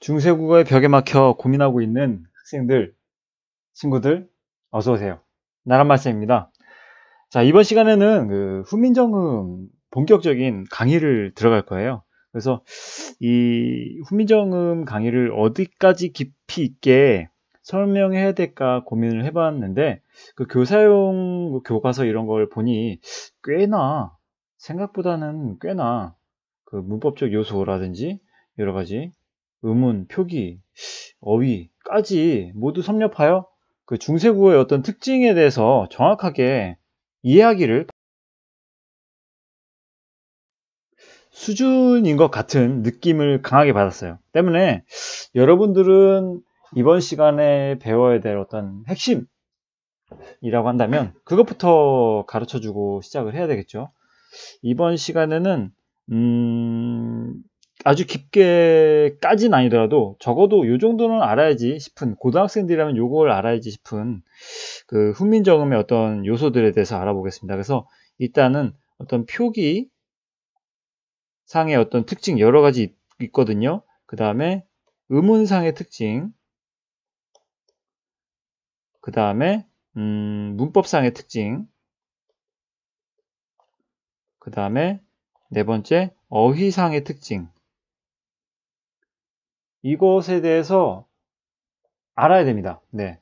중세국어의 벽에 막혀 고민하고 있는 학생들, 친구들, 어서오세요. 나란말씀입니다. 자, 이번 시간에는 후민정음 본격적인 강의를 들어갈 거예요. 그래서 이 후민정음 강의를 어디까지 깊이 있게 설명해야 될까 고민을 해봤는데, 교사용 교과서 이런 걸 보니 생각보다는 꽤나 문법적 요소라든지 여러 가지 음운, 표기, 어휘까지 모두 섭렵하여 중세국어의 어떤 특징에 대해서 정확하게 이해하기를 수준인 것 같은 느낌을 강하게 받았어요. 때문에 여러분들은 이번 시간에 배워야 될 어떤 핵심이라고 한다면 그것부터 가르쳐주고 시작을 해야 되겠죠. 이번 시간에는 아주 깊게까지는 아니더라도 적어도 이 정도는 알아야지 싶은, 고등학생들이라면 요걸 알아야지 싶은 훈민정음의 어떤 요소들에 대해서 알아보겠습니다. 그래서 일단은 어떤 표기 상의 어떤 특징 여러 가지 있거든요. 그 다음에 음운상의 특징, 그 다음에 문법상의 특징, 그 다음에 네 번째 어휘상의 특징, 이것에 대해서 알아야 됩니다. 네.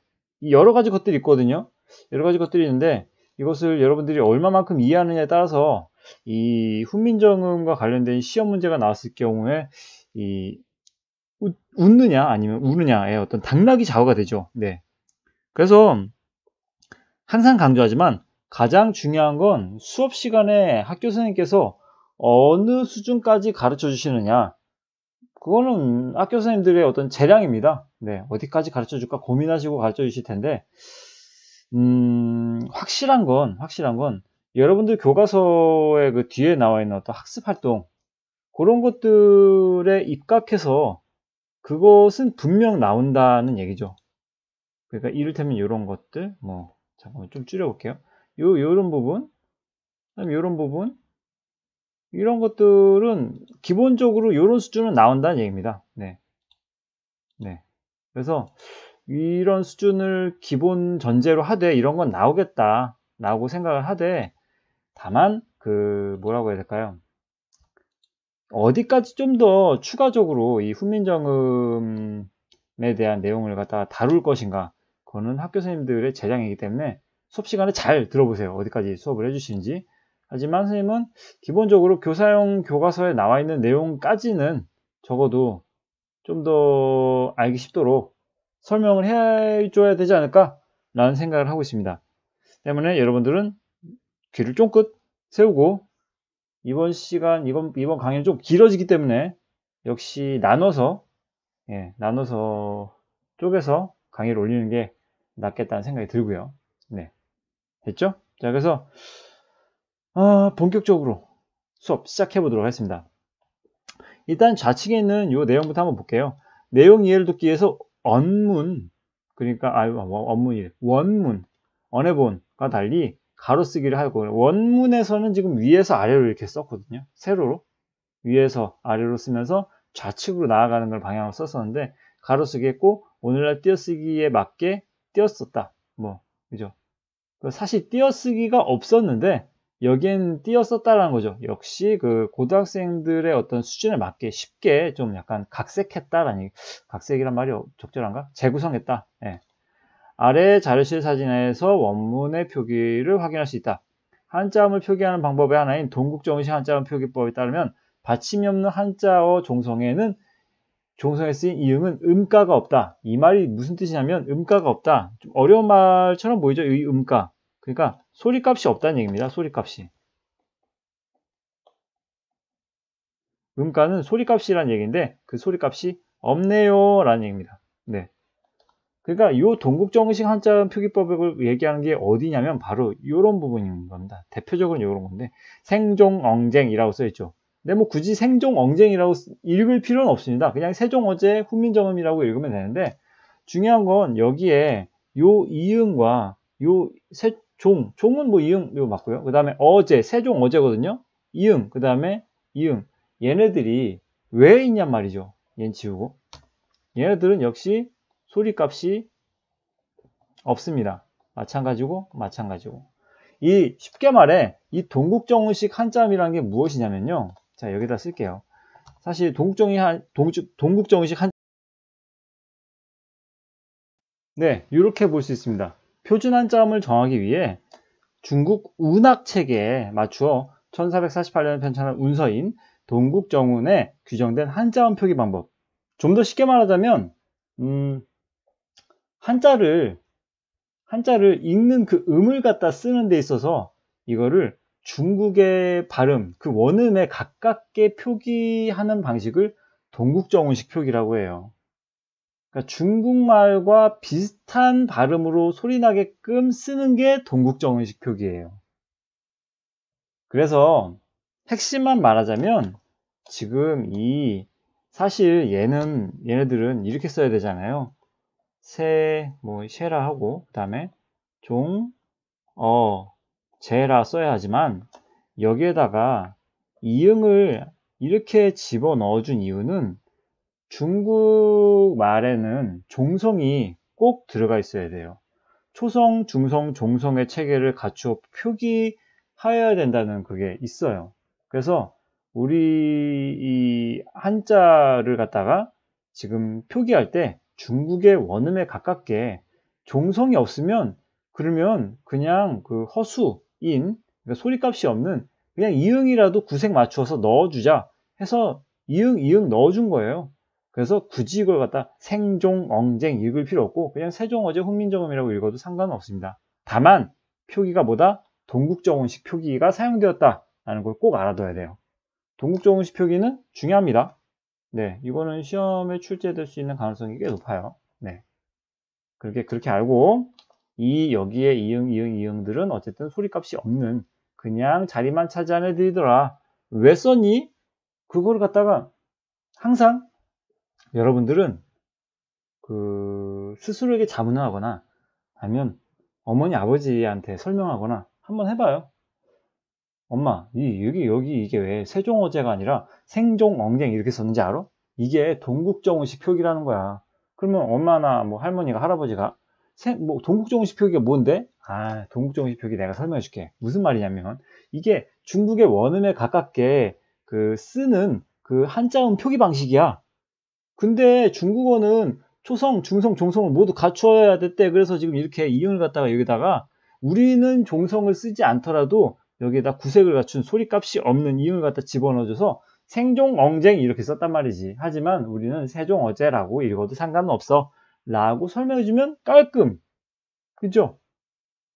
여러 가지 것들이 있거든요. 여러 가지 것들이 있는데 이것을 여러분들이 얼마만큼 이해하느냐에 따라서 이 훈민정음과 관련된 시험 문제가 나왔을 경우에 웃느냐 아니면 우느냐의 어떤 당락이 좌우가 되죠. 네. 그래서 항상 강조하지만 가장 중요한 건 수업 시간에 학교 선생님께서 어느 수준까지 가르쳐 주시느냐, 그거는 학교 선생님들의 어떤 재량입니다. 네, 어디까지 가르쳐 줄까 고민하시고 가르쳐 주실 텐데, 확실한 건 여러분들 교과서의 뒤에 나와 있는 어떤 학습 활동, 그런 것들에 입각해서 그것은 분명 나온다는 얘기죠. 그러니까 이를테면 이런 것들, 잠깐만 좀 줄여볼게요. 요런 부분, 그다음에 요런 부분, 이런 것들은 기본적으로 이런 수준은 나온다는 얘기입니다. 네. 네. 그래서 이런 수준을 기본 전제로 하되 이런 건 나오겠다 라고 생각을 하되, 다만 뭐라고 해야 될까요? 어디까지 좀 더 추가적으로 이 훈민정음에 대한 내용을 갖다가 다룰 것인가, 그거는 학교 선생님들의 재량이기 때문에 수업 시간에 잘 들어보세요. 어디까지 수업을 해주시는지. 하지만 선생님은 기본적으로 교사용 교과서에 나와 있는 내용까지는 적어도 좀 더 알기 쉽도록 설명을 해줘야 되지 않을까 라는 생각을 하고 있습니다. 때문에 여러분들은 귀를 쫑긋 세우고, 이번 강의는 좀 길어지기 때문에 역시 나눠서 쪼개서 강의를 올리는 게 낫겠다는 생각이 들고요. 네. 됐죠? 자, 그래서 본격적으로 수업 시작해 보도록 하겠습니다. 일단 좌측에 있는 이 내용부터 한번 볼게요. 내용 이해를 돕기 위해서 원문, 언해본과 달리 가로쓰기를 하고, 원문에서는 지금 위에서 아래로 이렇게 썼거든요. 세로로 위에서 아래로 쓰면서 좌측으로 나아가는 걸 방향으로 썼었는데, 가로쓰기 했고 오늘날 띄어쓰기에 맞게 띄었었다. 그죠? 사실 띄어쓰기가 없었는데 여기엔 띄었었다라는 거죠. 역시 고등학생들의 어떤 수준에 맞게 쉽게 좀 약간 각색했다라는, 각색이란 말이 적절한가? 재구성했다. 예. 아래 자료실 사진에서 원문의 표기를 확인할 수 있다. 한자음을 표기하는 방법의 하나인 동국정식 한자음 표기법에 따르면 받침이 없는 한자어 종성에 쓰인 이응은 음가가 없다. 이 말이 무슨 뜻이냐면 음가가 없다. 좀 어려운 말처럼 보이죠? 이 음가. 그러니까 소리값이 없다는 얘기입니다. 소리값이. 음가는 소리값이라는 얘기인데 그 소리값이 없네요 라는 얘기입니다. 네. 그러니까 이 동국정식 한자음 표기법을 얘기하는 게 어디냐면 바로 이런 부분인 겁니다. 대표적으로 이런 건데, 생종엉쟁이라고 써있죠. 근데 굳이 생종엉쟁이라고 읽을 필요는 없습니다. 그냥 세종어제 훈민정음이라고 읽으면 되는데, 중요한 건 여기에 요 이응과 요 종은 이응 이거 맞고요. 그 다음에 어제, 세종어제거든요. 그 다음에 이응, 얘네들이 왜 있냔 말이죠. 얘는 지우고. 얘네들은 역시 소리값이 없습니다. 마찬가지고 이 쉽게 말해 이 동국정운식 한자음이라는 게 무엇이냐면요. 자, 여기다 쓸게요. 사실 동국정운식 한 네, 이렇게 볼 수 있습니다. 표준 한자음을 정하기 위해 중국 운학 체계에 맞추어 1448년에 편찬한 운서인 동국정운에 규정된 한자음 표기 방법. 좀 더 쉽게 말하자면 한자를 읽는 그 음을 갖다 쓰는 데 있어서 이거를 중국의 발음, 그 원음에 가깝게 표기하는 방식을 동국정운식 표기라고 해요. 그러니까 중국말과 비슷한 발음으로 소리나게끔 쓰는 게 동국정운식 표기예요. 그래서 핵심만 말하자면 지금 사실 얘네들은 이렇게 써야 되잖아요. 쉐라 하고 그 다음에 제라 써야 하지만 여기에다가 이응을 이렇게 집어넣어 준 이유는 중국 말에는 종성이 꼭 들어가 있어야 돼요. 초성, 중성, 종성의 체계를 갖추어 표기하여야 된다는 그게 있어요. 그래서 우리 이 한자를 갖다가 지금 표기할 때 중국의 원음에 가깝게 종성이 없으면 그러면 그냥 그 허수인, 그러니까 소리값이 없는 그냥 이응이라도 구색 맞추어서 넣어주자 해서 이응 넣어준 거예요. 그래서 굳이 이걸 갖다 생종, 엉쟁 읽을 필요 없고 그냥 세종어제, 훈민정음이라고 읽어도 상관은 없습니다. 다만 표기가 뭐다? 동국정운식 표기가 사용되었다라는 걸 꼭 알아둬야 돼요. 동국정운식 표기는 중요합니다. 네, 이거는 시험에 출제될 수 있는 가능성이 꽤 높아요. 네, 그렇게 알고 여기에 이응들은 어쨌든 소리값이 없는 그냥 자리만 차지하는 애들이더라. 왜 썼니? 그거를 갖다가 항상 여러분들은 스스로에게 자문을 하거나 아니면 어머니 아버지한테 설명하거나 한번 해봐요. 엄마, 여기 이게 왜 세종어제가 아니라 생종엉쟁 이렇게 썼는지 알아? 이게 동국정운식 표기라는 거야. 그러면 엄마나 뭐 할머니가 할아버지가 동국정운식 표기가 뭔데? 동국정운식 표기 내가 설명해 줄게. 무슨 말이냐면 이게 중국의 원음에 가깝게 쓰는 그 한자음 표기 방식이야. 근데 중국어는 초성, 중성, 종성을 모두 갖추어야 됐대. 그래서 지금 이렇게 이응을 갖다가 여기다가 우리는 종성을 쓰지 않더라도 여기에다 구색을 갖춘 소리값이 없는 이응을 갖다 집어넣어줘서 생종엉쟁 이렇게 썼단 말이지. 하지만 우리는 세종어제라고 읽어도 상관은 없어. 라고 설명해주면 깔끔. 그죠?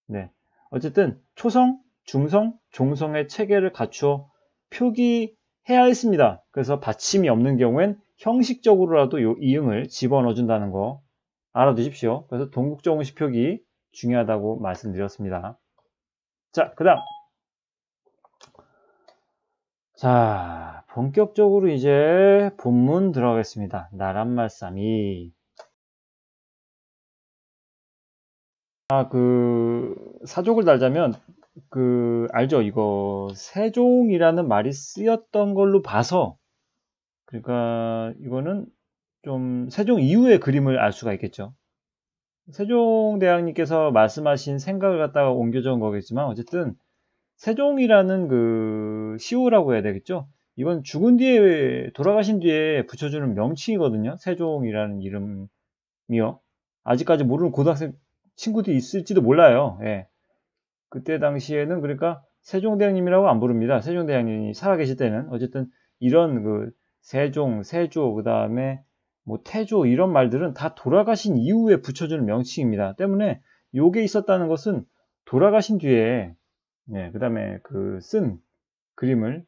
네. 어쨌든 초성, 중성, 종성의 체계를 갖추어 표기해야 했습니다. 그래서 받침이 없는 경우엔 형식적으로라도 요 이응을 집어넣어 준다는 거 알아두십시오. 그래서 동국정운식 표기 중요하다고 말씀드렸습니다. 자, 그 다음. 자, 본격적으로 이제 본문 들어가겠습니다. 나란말싸미. 사족을 달자면, 알죠? 이거, 세종이라는 말이 쓰였던 걸로 봐서, 그러니까, 이거는 좀 세종 이후의 그림을 알 수가 있겠죠. 세종대왕님께서 말씀하신 생각을 갖다가 옮겨준 거겠지만, 어쨌든, 세종이라는 시호라고 해야 되겠죠? 이건 죽은 뒤에, 돌아가신 뒤에 붙여주는 명칭이거든요. 세종이라는 이름이요. 아직까지 모르는 고등학생 친구들이 있을지도 몰라요. 예. 그때 당시에는 그러니까 세종대왕님이라고 안 부릅니다. 세종대왕님이 살아계실 때는. 어쨌든 이런 세종, 세조, 그 다음에 뭐 태조 이런 말들은 다 돌아가신 이후에 붙여주는 명칭입니다. 때문에 요게 있었다는 것은 돌아가신 뒤에 그 다음에 쓴 그림을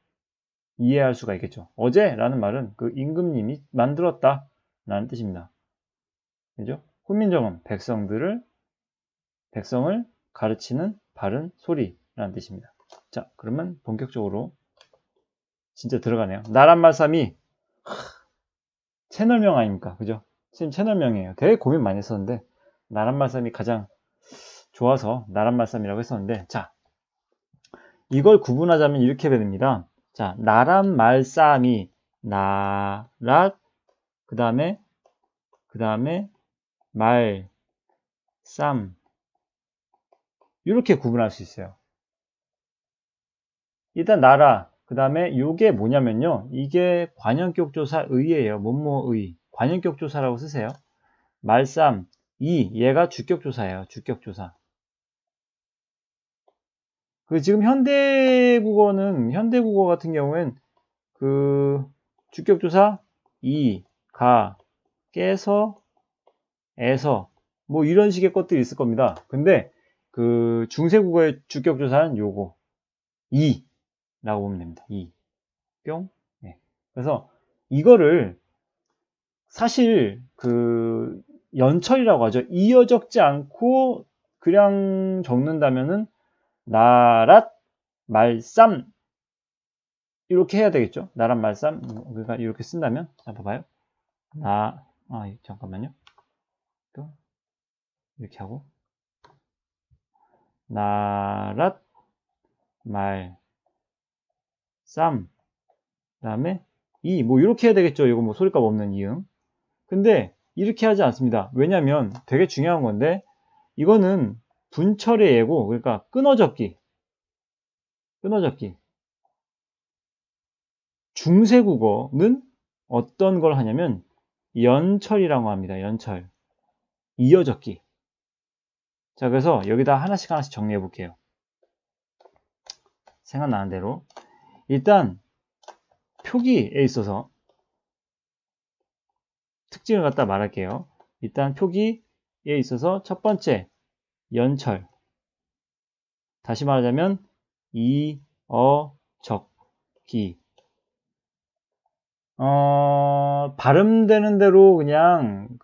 이해할 수가 있겠죠. 어제라는 말은 임금님이 만들었다 라는 뜻입니다. 그죠? 훈민정음, 백성을 가르치는 바른 소리라는 뜻입니다. 자, 그러면 본격적으로 진짜 들어가네요. 나란말싸미 채널명 아닙니까? 그죠? 지금 채널명이에요. 되게 고민 많이 했었는데 나란말싸미 가장 좋아서 나란말싸미라고 했었는데 자, 이걸 구분하자면 이렇게 됩니다. 자, 나란말싸미 나랏 그 다음에 그 다음에 말, 쌈 이렇게 구분할 수 있어요. 일단 나라, 그 다음에 이게 뭐냐면요. 이게 관형격 조사 의예요. 뭐뭐의. 관형격 조사라고 쓰세요. 말쌈, 얘가 주격 조사예요. 주격 조사. 지금 현대국어 같은 경우엔 주격 조사 가, 깨서, 에서 뭐 이런 식의 것들이 있을 겁니다. 근데 중세국어의 주격 조사는 요거 라고 보면 됩니다. 뿅. 네. 그래서 이거를 사실 연철이라고 하죠. 이어 적지 않고 그냥 적는다면은 나랏 말쌈 이렇게 해야 되겠죠. 나랏 말쌈. 그러니까 이렇게 쓴다면 자 봐봐요. 잠깐만요. 뿅. 이렇게 하고 나랏 말 쌈, 그 다음에 뭐 이렇게 해야 되겠죠. 이거 뭐 소리값 없는 이응. 근데 이렇게 하지 않습니다. 왜냐면 되게 중요한 건데 이거는 분철의 예고, 그러니까 끊어적기. 중세국어는 어떤 걸 하냐면 연철이라고 합니다. 연철. 이어적기. 자, 그래서 여기다 하나씩 정리해 볼게요. 생각나는 대로. 일단 표기에 있어서 특징을 갖다 말할게요. 일단 표기에 있어서 첫 번째 연철. 다시 말하자면 이어적기. 발음되는 대로 그냥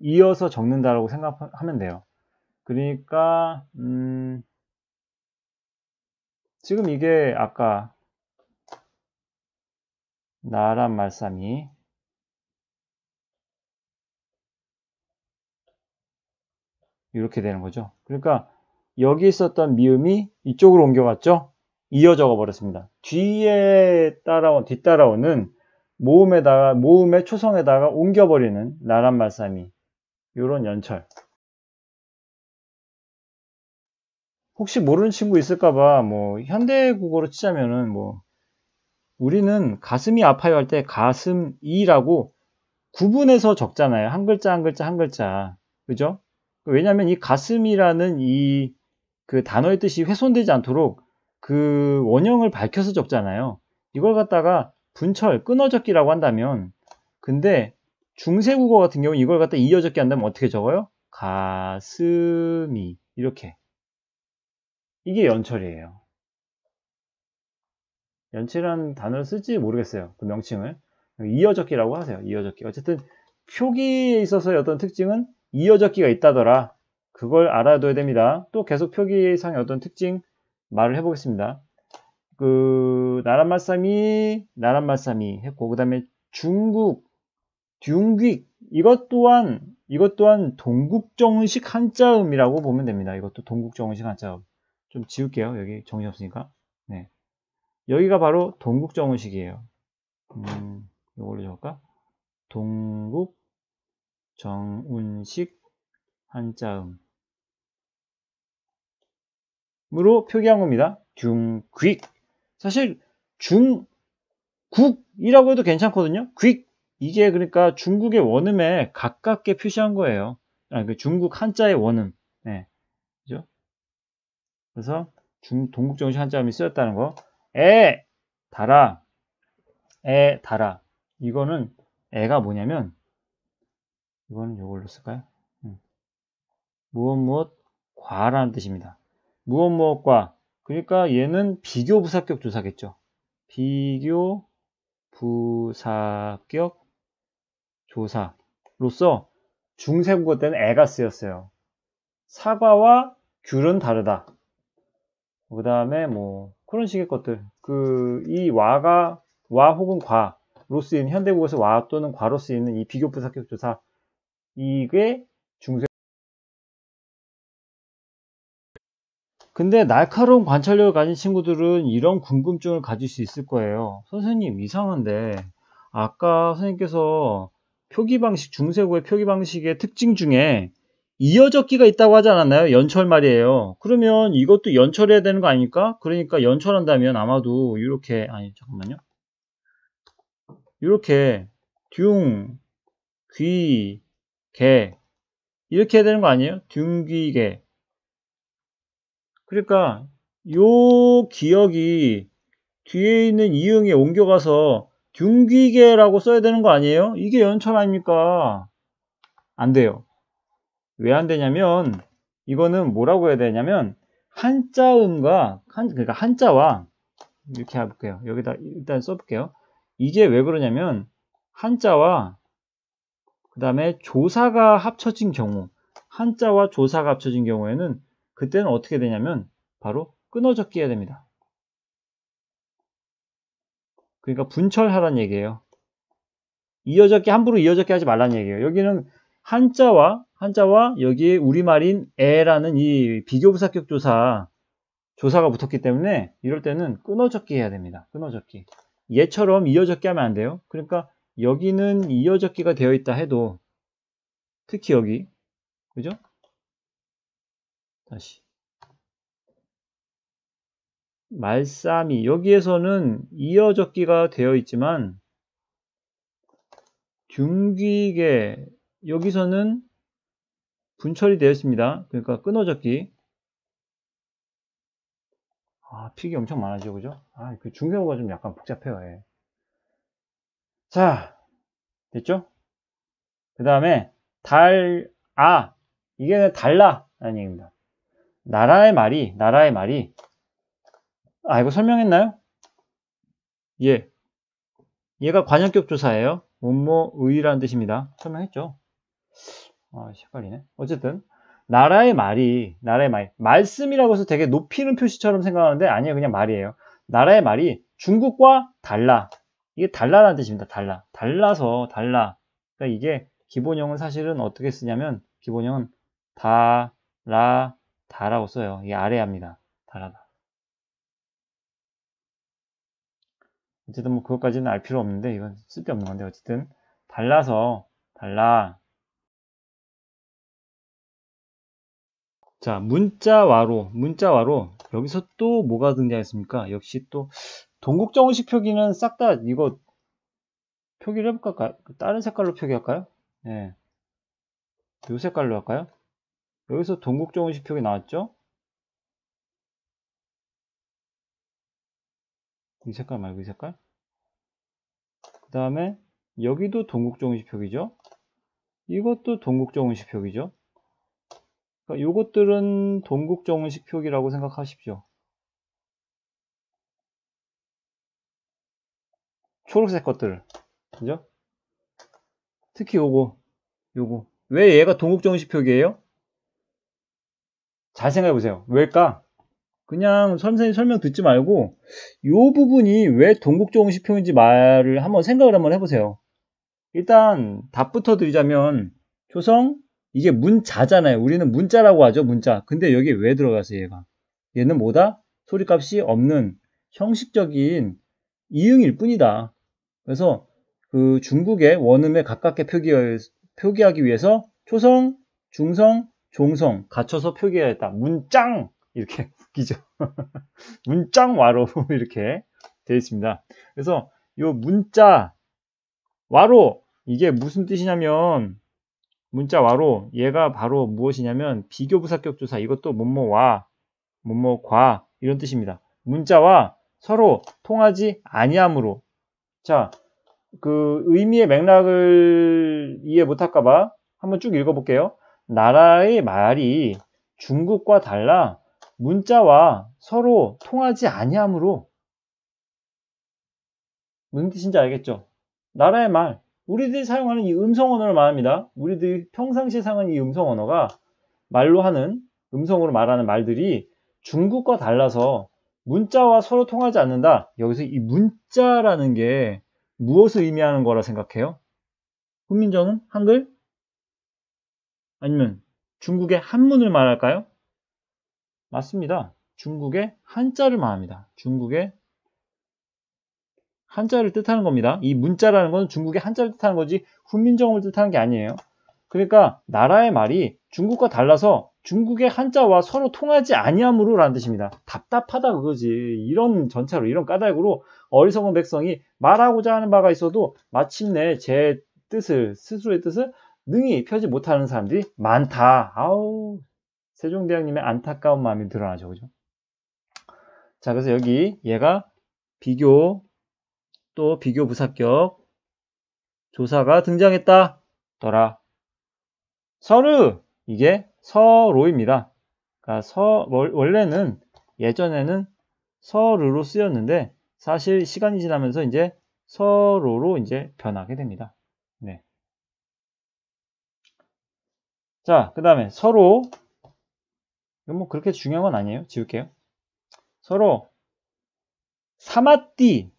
이어서 적는다라고 생각하면 돼요. 그러니까 지금 이게 아까 나란 말씀이 이렇게 되는 거죠. 그러니까 여기 있었던 미음이 이쪽으로 옮겨갔죠. 이어 적어 버렸습니다. 뒤따라오는 모음의 초성에다가 옮겨버리는 나란 말씀이 이런 연철. 혹시 모르는 친구 있을까봐 뭐 현대국어로 치자면은 뭐 우리는 가슴이 아파요 할 때 가슴이라고 구분해서 적잖아요. 한 글자 한 글자 한 글자. 그죠? 왜냐면 이 가슴이라는 단어의 뜻이 훼손되지 않도록 원형을 밝혀서 적잖아요. 이걸 갖다가 분철, 끊어적기라고 한다면, 근데 중세국어 같은 경우 이걸 갖다 이어적기 한다면 어떻게 적어요? 가슴이 이렇게. 이게 연철이에요. 연철이라는 단어를 쓸지 모르겠어요. 그 명칭을. 이어적기라고 하세요. 이어적기. 어쨌든 표기에 있어서의 어떤 특징은 이어적기가 있다더라. 그걸 알아둬야 됩니다. 또 계속 표기상의 어떤 특징 말을 해보겠습니다. 나란말싸미 했고, 그 다음에 중국, 듀귀, 이것 또한 동국정식 한자음이라고 보면 됩니다. 이것도 동국정식 한자음. 좀 지울게요. 여기 정신없으니까. 네. 여기가 바로 동국정식이에요. 이걸로 적을까? 동국정운식 한자음으로 표기한 겁니다. 중귀. 사실 중국이라고 해도 괜찮거든요. 귀. 이게 그러니까 중국의 원음에 가깝게 표시한 거예요. 중국 한자의 원음. 네. 그죠? 그래서 동국정식 한자음이 쓰였다는 거. 달아. 달아. 이거는 애가 뭐냐면 이거는 이걸로 쓸까요? 무엇 과라는 뜻입니다. 무엇과 그러니까 얘는 비교 부사격 조사겠죠. 비교 부사격 조사로서 중세국어 때는 애가 쓰였어요. 사과와 귤은 다르다. 그 다음에 뭐 그런 식의 것들. 이 와 혹은 과로 쓰이는 현대국어에서 와 또는 과로 쓰이는 이 비교 부사격 조사 이게 중세. 근데 날카로운 관찰력을 가진 친구들은 이런 궁금증을 가질 수 있을 거예요. 선생님 이상한데 아까 선생님께서 표기 방식, 중세고의 표기 방식의 특징 중에 이어적기가 있다고 하지 않았나요? 연철 말이에요. 그러면 이것도 연철해야 되는 거 아닙니까? 그러니까 연철한다면 아마도 이렇게, 아니, 잠깐만요. 이렇게 둥, 귀, 개 이렇게 해야 되는 거 아니에요? 둥, 귀, 개. 그러니까 요 기억이 뒤에 있는 이응에 옮겨가서 둥귀개라고 써야 되는 거 아니에요? 이게 연철 아닙니까? 안 돼요. 왜 안 되냐면 이거는 뭐라고 해야 되냐면 한자음과 그러니까 한자와 이렇게 해볼게요. 여기다 일단 써볼게요. 이게 왜 그러냐면 한자와 그 다음에 조사가 합쳐진 경우, 한자와 조사가 합쳐진 경우에는 그때는 어떻게 되냐면 바로 끊어져 끼야 됩니다. 그러니까 분철하라는 얘기예요. 이어적기 함부로 이어적기 하지 말라는 얘기예요. 여기는 한자와 여기에 우리말인 에라는 이 비교부사격 조사가 붙었기 때문에 이럴 때는 끊어적기 해야 됩니다. 끊어적기. 얘처럼 이어적기 하면 안 돼요. 그러니까 여기는 이어적기가 되어 있다 해도 특히 여기 그죠? 다시 말싸미 여기에서는 이어적기가 되어 있지만 균귀게 여기서는 분철이 되어 있습니다. 그러니까 끊어적기. 픽이 엄청 많아지죠, 그죠? 그 중세어가 좀 약간 복잡해요. 예. 자, 됐죠? 그 다음에 이게 달라 라는 얘기입니다. 나라의 말이 이거 설명했나요? 얘가 관역격 조사예요. 뭐뭐의라는 뜻입니다. 설명했죠? 헷갈리네. 어쨌든 나라의 말이 말씀이라고 해서 되게 높이는 표시처럼 생각하는데 아니에요. 그냥 말이에요. 나라의 말이 중국과 달라. 이게 달라라는 뜻입니다. 달라서 달라. 그러니까 이게 기본형은 사실은 어떻게 쓰냐면 기본형은 다라고 써요. 이게 아래합니다. 다라다. 어쨌든 뭐 그것까지는 알 필요 없는데 이건 쓸데없는 건데 어쨌든 달라서 달라. 자, 문자와로 여기서 또 뭐가 등장했습니까? 역시 또 동국정식 표기는 싹 다 이거 표기를 해볼까요? 다른 색깔로 표기할까요? 네, 이 색깔로 할까요? 여기서 동국정식 표기 나왔죠? 이 색깔 말고 이 색깔. 그 다음에 여기도 동국정식 표기죠? 이것도 동국정식 표기죠? 그러니까 요것들은 동국정식 표기라고 생각하십시오. 초록색 것들, 그죠? 특히 요거. 왜 얘가 동국정식 표기예요? 잘 생각해 보세요. 왜일까? 그냥 선생님 설명 듣지 말고 이 부분이 왜 동국정식 표인지 말을 한번 생각을 한번 해보세요. 일단 답부터 드리자면 초성 이게 문자잖아요. 우리는 문자라고 하죠. 문자. 근데 여기 왜 들어갔어요? 얘는 뭐다? 소리값이 없는 형식적인 이응일 뿐이다. 그래서 그 중국의 원음에 가깝게 표기하기 위해서 초성, 중성, 종성 갖춰서 표기해야겠다. 문짱! 이렇게 웃기죠. 문짱와로 이렇게 되어 있습니다. 그래서 요 문자 와로 이게 무슨 뜻이냐면 문자와로 얘가 바로 무엇이냐면 비교부사격 조사 이것도 뭐뭐와 뭐뭐과 이런 뜻입니다. 문자와 서로 통하지 아니함으로 자, 그 의미의 맥락을 이해 못할까봐 한번 쭉 읽어볼게요. 나라의 말이 중국과 달라 문자와 서로 통하지 아니함으로 무슨 뜻인지 알겠죠? 나라의 말 우리들이 사용하는 이 음성 언어를 말합니다. 우리들이 평상시에 사용하는 이 음성 언어가 말로 하는 음성으로 말하는 말들이 중국과 달라서 문자와 서로 통하지 않는다. 여기서 이 문자라는 게 무엇을 의미하는 거라 생각해요? 훈민정음? 한글? 아니면 중국의 한문을 말할까요? 맞습니다. 중국의 한자를 말합니다. 중국의 한자를 뜻하는 겁니다. 이 문자라는 건 중국의 한자를 뜻하는 거지 훈민정음을 뜻하는 게 아니에요. 그러니까 나라의 말이 중국과 달라서 중국의 한자와 서로 통하지 아니함으로 라는 뜻입니다. 답답하다 그거지. 이런 전차로 이런 까닭으로 어리석은 백성이 말하고자 하는 바가 있어도 마침내 제 뜻을 스스로의 뜻을 능히 펴지 못하는 사람들이 많다. 아우 세종대왕님의 안타까운 마음이 드러나죠. 그죠? 자 그래서 여기 얘가 비교 또 비교 부사격 조사가 등장했다. 더라. 서르 이게 서로입니다. 그러니까 원래는 예전에는 서르로 쓰였는데 사실 시간이 지나면서 이제 서로로 이제 변하게 됩니다. 네. 자, 그 다음에 서로 이건 뭐 그렇게 중요한 건 아니에요. 지울게요. 서로 사마띠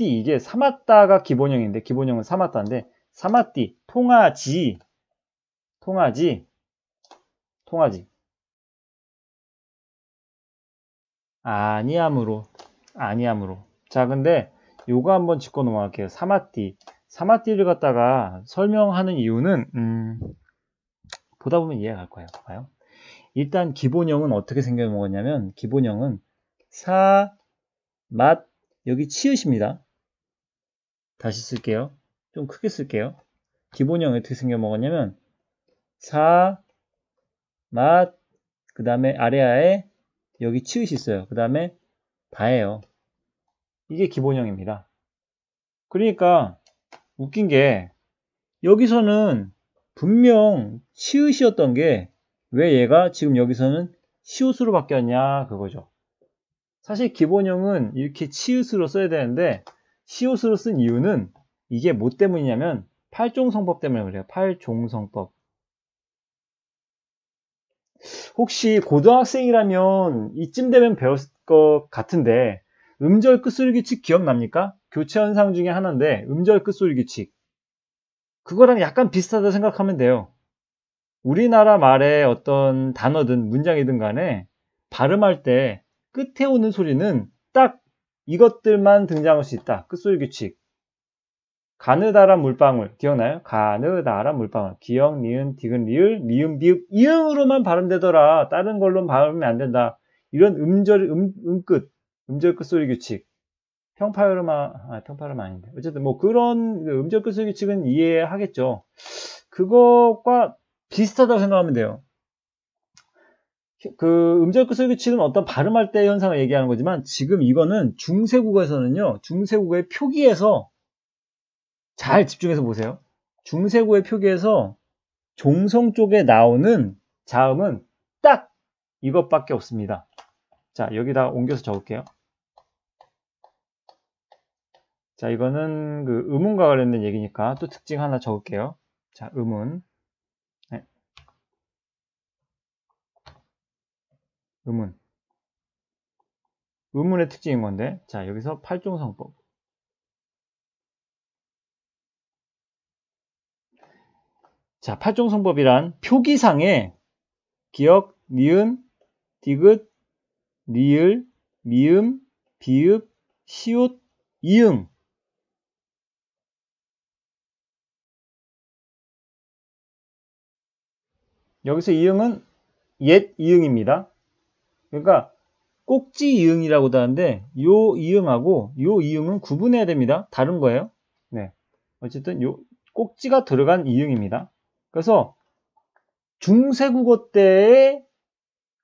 이게 사마따가 기본형인데 기본형은 사마따인데 사마띠 통하지 아니함으로 자 근데 요거 한번 짚고 넘어갈게요. 사마띠를 갖다가 설명하는 이유는 보다 보면 이해가 갈 거예요. 봐요. 일단 기본형은 어떻게 생겨 먹었냐면 기본형은 맛 여기 치읓입니다. 다시 쓸게요. 좀 크게 쓸게요. 기본형이 어떻게 생겨 먹었냐면 맛 그 다음에 아래아에 여기 치읓이 있어요. 그 다음에 다예요. 이게 기본형입니다. 그러니까 웃긴 게 여기서는 분명 치읓이었던 게 왜 얘가 지금 여기서는 시옷으로 바뀌었냐 그거죠. 사실 기본형은 이렇게 치읓으로 써야 되는데 시옷으로 쓴 이유는 이게 뭐 때문이냐면 팔종성법 때문에 그래요. 팔종성법. 혹시 고등학생이라면 이쯤 되면 배웠을 것 같은데 음절 끝소리 규칙 기억납니까? 교체 현상 중에 하나인데 음절 끝소리 규칙 그거랑 약간 비슷하다 생각하면 돼요. 우리나라 말의 어떤 단어든 문장이든 간에 발음할 때 끝에 오는 소리는 딱 이것들만 등장할 수 있다. 끝소리 규칙. 가느다란 물방울 기억나요? 가느다란 물방울 기역, 니은, 디귿, 리을, 미음, 비읍, 이응으로만 발음되더라. 다른 걸로는 발음이 안 된다. 이런 음끝, 음절 끝소리 규칙. 평파열음 아닌데. 어쨌든 뭐 그런 음절 끝소리 규칙은 이해하겠죠. 그것과 비슷하다고 생각하면 돼요. 그 음절 끝소리 규칙은 어떤 발음할 때 현상을 얘기하는 거지만 지금 이거는 중세국어에서는요. 중세국어의 표기에서 잘 집중해서 보세요. 중세국어의 표기에서 종성 쪽에 나오는 자음은 딱 이것밖에 없습니다. 자, 여기다 옮겨서 적을게요. 자, 이거는 그 음운과 관련된 얘기니까 또 특징 하나 적을게요. 자, 음운. 네. 음운의 특징인 건데, 자, 여기서 팔종성법. 자, 팔종성법이란 표기상에 기역, 니은, 디귿, 리을, 미음, 비읍, 시옷, 이응. 여기서 이응은 옛 이응입니다. 그러니까 꼭지 이응이라고도 하는데 요 이응하고 요 이응은 구분해야 됩니다. 다른 거예요. 네. 어쨌든 요 꼭지가 들어간 이응입니다. 그래서 중세국어 때의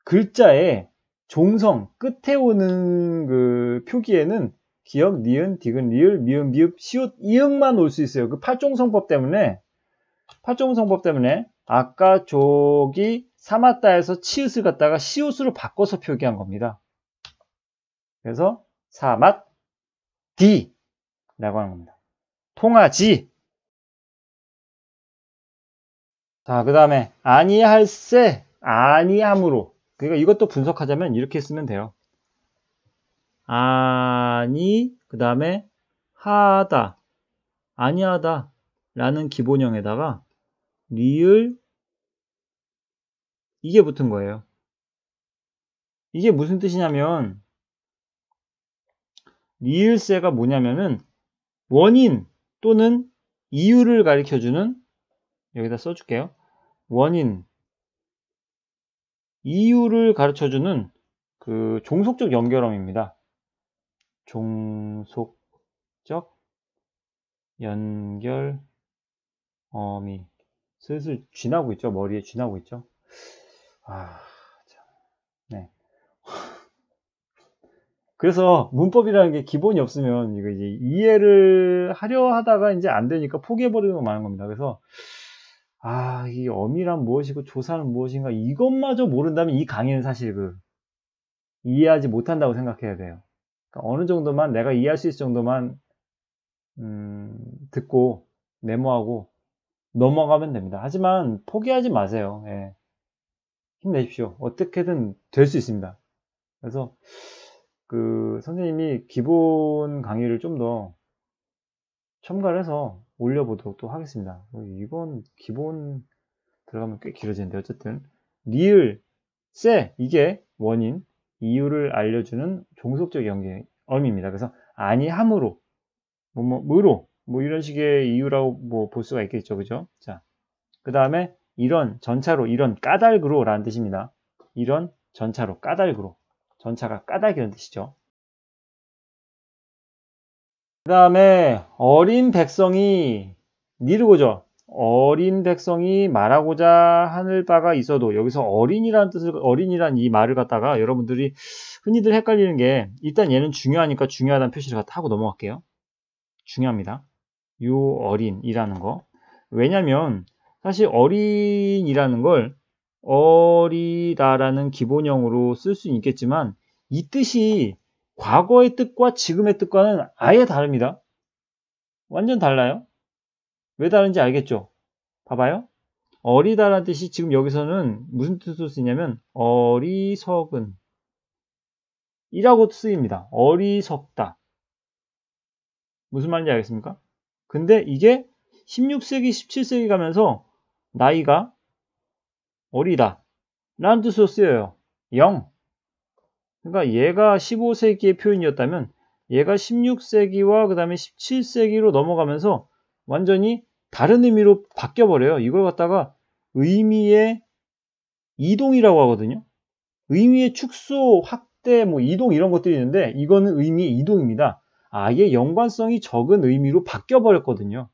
글자에 종성 끝에 오는 그 표기에는 기역, 니은, 디귿, 리을, 미음, 비읍, 시옷, 이응만 올 수 있어요. 그 팔종성법 때문에 아까 저기 사마따에서 치읓을 갖다가 시옷으로 바꿔서 표기한 겁니다. 그래서 사맛 디 라고 하는 겁니다. 통하지. 자, 그 다음에 아니할세 아니함으로. 그러니까 이것도 분석하자면 이렇게 쓰면 돼요. 아니 그 다음에 하다 아니하다 라는 기본형에다가 리을 이게 붙은 거예요. 이게 무슨 뜻이냐면 리을세가 뭐냐면은 원인 또는 이유를 가리켜주는, 여기다 써줄게요. 원인, 이유를 가르쳐주는 그 종속적 연결어입니다. 종속적 연결어미. 슬슬 쥐나고 있죠. 머리에 쥐나고 있죠. 참. 네. 그래서 문법이라는 게 기본이 없으면 이거 이제 이해를 하려 하다가 이제 안 되니까 포기해버리는 거 많은 겁니다. 그래서 이 어미란 무엇이고 조사는 무엇인가 이것마저 모른다면 이 강의는 사실 이해하지 못한다고 생각해야 돼요. 그러니까 어느 정도만 내가 이해할 수 있을 정도만 듣고 메모하고 넘어가면 됩니다. 하지만 포기하지 마세요. 예. 힘내십시오. 어떻게든 될 수 있습니다. 그래서 선생님이 기본 강의를 좀 더 첨가를 해서 올려보도록 또 하겠습니다. 이건 기본 들어가면 꽤 길어지는데 어쨌든 리을, 세 이게 원인, 이유를 알려주는 종속적 연결어입니다. 그래서 아니함으로, 뭐로, 이런 식의 이유라고 볼 수가 있겠죠, 그죠? 자, 그 다음에 이런 전차로, 이런 까닭으로 라는 뜻입니다. 이런 전차로, 까닭으로. 전차가 까닭이라는 뜻이죠. 그 다음에 어린 백성이 니르고죠. 어린 백성이 말하고자 하는 바가 있어도, 여기서 어린이라는 뜻을, 어린이란 이 말을 갖다가 여러분들이 흔히들 헷갈리는 게, 일단 얘는 중요하니까 중요하다는 표시를 갖다 하고 넘어갈게요. 중요합니다. 요 어린이라는 거. 왜냐면 사실 어린이라는 걸 어리다라는 기본형으로 쓸 수 있겠지만 이 뜻이 과거의 뜻과 지금의 뜻과는 아예 다릅니다. 완전 달라요. 왜 다른지 알겠죠? 봐봐요. 어리다라는 뜻이 지금 여기서는 무슨 뜻으로 쓰냐면 어리석은 이라고 쓰입니다. 어리석다. 무슨 말인지 알겠습니까? 근데 이게 16세기, 17세기 가면서 나이가 어리다 라는 뜻으로 쓰여요. 0. 그러니까 얘가 15세기의 표현이었다면 얘가 16세기와 그 다음에 17세기로 넘어가면서 완전히 다른 의미로 바뀌어버려요. 이걸 갖다가 의미의 이동이라고 하거든요. 의미의 축소, 확대, 이동 이런 것들이 있는데 이거는 의미의 이동입니다. 아예 연관성이 적은 의미로 바뀌어버렸거든요.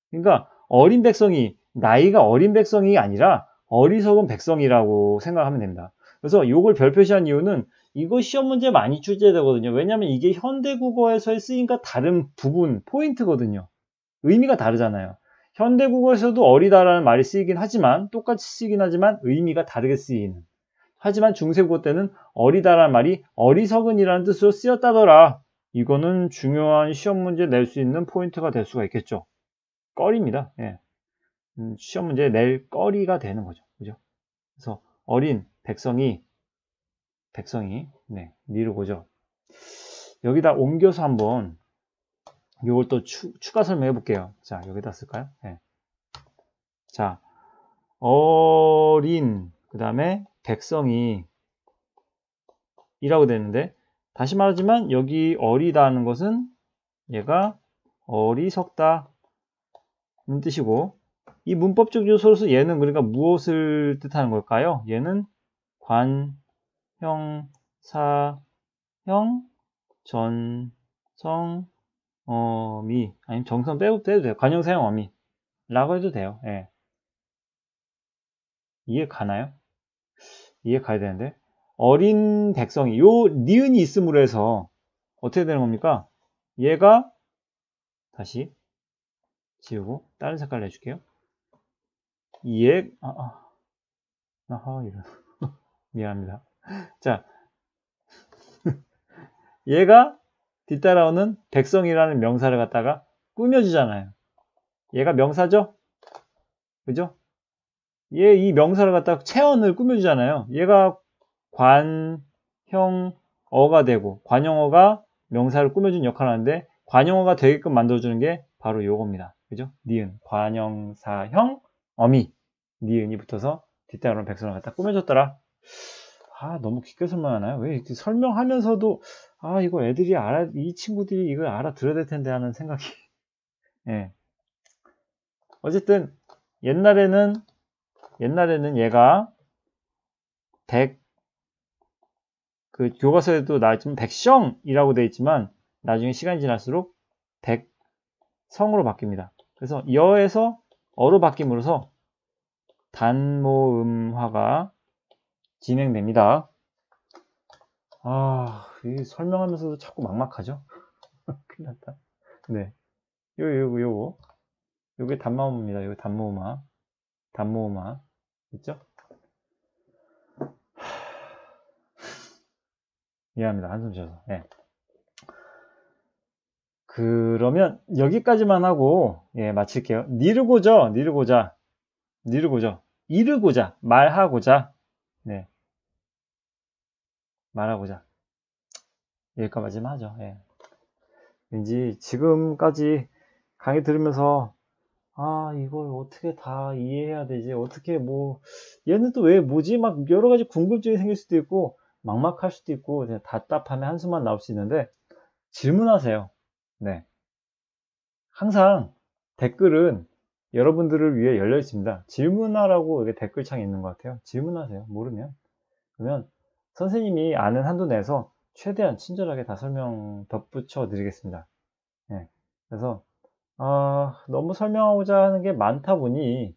그러니까 어린 백성이, 나이가 어린 백성이 아니라 어리석은 백성이라고 생각하면 됩니다. 그래서 이걸 별표시한 이유는 이거 시험 문제 많이 출제되거든요. 왜냐하면 이게 현대국어에서의 쓰임과 다른 부분, 포인트거든요. 의미가 다르잖아요. 현대국어에서도 어리다라는 말이 쓰이긴 하지만, 똑같이 쓰이긴 하지만 의미가 다르게 쓰이는. 하지만 중세국어 때는 어리다라는 말이 어리석은이라는 뜻으로 쓰였다더라. 이거는 중요한 시험 문제 낼 수 있는 포인트가 될 수가 있겠죠. 꺼리입니다. 예. 시험 문제에 낼 거리가 되는 거죠. 그죠? 그래서 어린 백성이 네, 니르고죠. 여기다 옮겨서 한번 이걸 또 추가 설명해 볼게요. 자, 여기다 쓸까요? 네. 자, 어린 그 다음에 백성이 이라고 되는데, 다시 말하지만 여기 어리다 하는 것은 얘가 어리석다 는 뜻이고, 이 문법적 요소로서 얘는 그러니까 무엇을 뜻하는 걸까요? 얘는 관, 형, 사, 형, 전, 성, 어미, 아니면 정성 빼도 돼요. 관형, 사형, 어미 라고 해도 돼요. 예. 이해 가나요? 이해 가야 되는데, 어린 백성이, 요 니은이 있음으로 해서 어떻게 되는 겁니까? 얘가 다시 지우고 다른 색깔로 해줄게요. 이런 미안합니다. 자, 얘가 뒤따라오는 백성이라는 명사를 갖다가 꾸며주잖아요. 얘가 명사죠? 그죠? 얘 이 명사를 갖다가 체언을 꾸며주잖아요. 얘가 관, 형, 어가 되고 관형어가 명사를 꾸며준 역할을 하는데 관형어가 되게끔 만들어주는 게 바로 요겁니다. 그죠? 니은, 관형사, 형, 어미 니은이 붙어서 뒤따라오는 백성을 갖다 꾸며줬더라. 너무 깊게 설명하나요? 왜 이렇게 설명하면서도, 이거 애들이 이 친구들이 이걸 알아들어야 될 텐데 하는 생각이. 예. 어쨌든, 옛날에는 얘가 그 교과서에도 나왔지만 백성이라고 되어 있지만, 나중에 시간이 지날수록 백성으로 바뀝니다. 그래서 여에서 어로 바뀜으로써 단모음화가 진행됩니다. 이 설명하면서도 자꾸 막막하죠? 큰일 났다. 네. 요게 단모음입니다. 요게 단모음화. 됐죠? 미안합니다. 한숨 쉬어서. 네. 그러면 여기까지만 하고 마칠게요. 니르고자, 이르고자, 말하고자, 네, 말하고자. 여기까지만 하죠. 예. 왠지 지금까지 강의 들으면서 이걸 어떻게 다 이해해야 되지? 어떻게 얘는 또 왜 뭐지? 막 여러 가지 궁금증이 생길 수도 있고 막막할 수도 있고 답답함에 한숨만 나올 수 있는데 질문하세요. 네. 항상 댓글은 여러분들을 위해 열려 있습니다. 질문하라고 여기 댓글창에 있는 것 같아요. 질문하세요. 모르면. 그러면 선생님이 아는 한도 내에서 최대한 친절하게 다 설명 덧붙여 드리겠습니다. 네. 그래서 너무 설명하고자 하는 게 많다 보니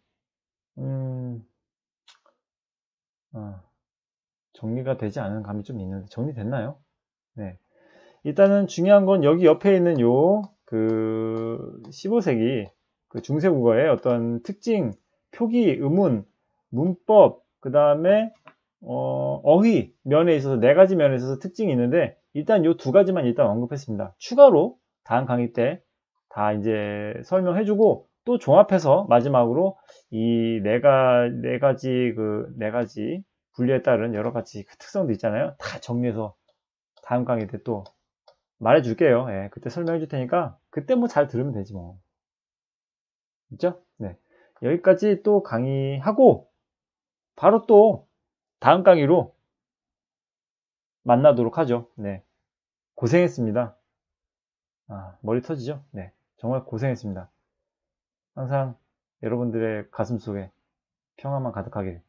정리가 되지 않은 감이 좀 있는데 정리됐나요? 네. 일단은 중요한 건 여기 옆에 있는 그 15세기 그 중세국어의 어떤 특징, 표기, 의문, 문법, 그 다음에 어휘 면에 있어서 4가지 면에 있어서 특징이 있는데 일단 요 2가지만 일단 언급했습니다. 추가로 다음 강의 때 다 이제 설명해주고 또 종합해서 마지막으로 이 네 가지 분류에 따른 여러 가지 그 특성도 있잖아요. 다 정리해서 다음 강의 때 또 말해줄게요. 예, 그때 설명해 줄 테니까 그때 뭐 잘 들으면 되지 뭐. 있죠? 네. 여기까지 또 강의하고 바로 또 다음 강의로 만나도록 하죠. 네. 고생했습니다. 머리 터지죠? 네. 정말 고생했습니다. 항상 여러분들의 가슴 속에 평화만 가득하게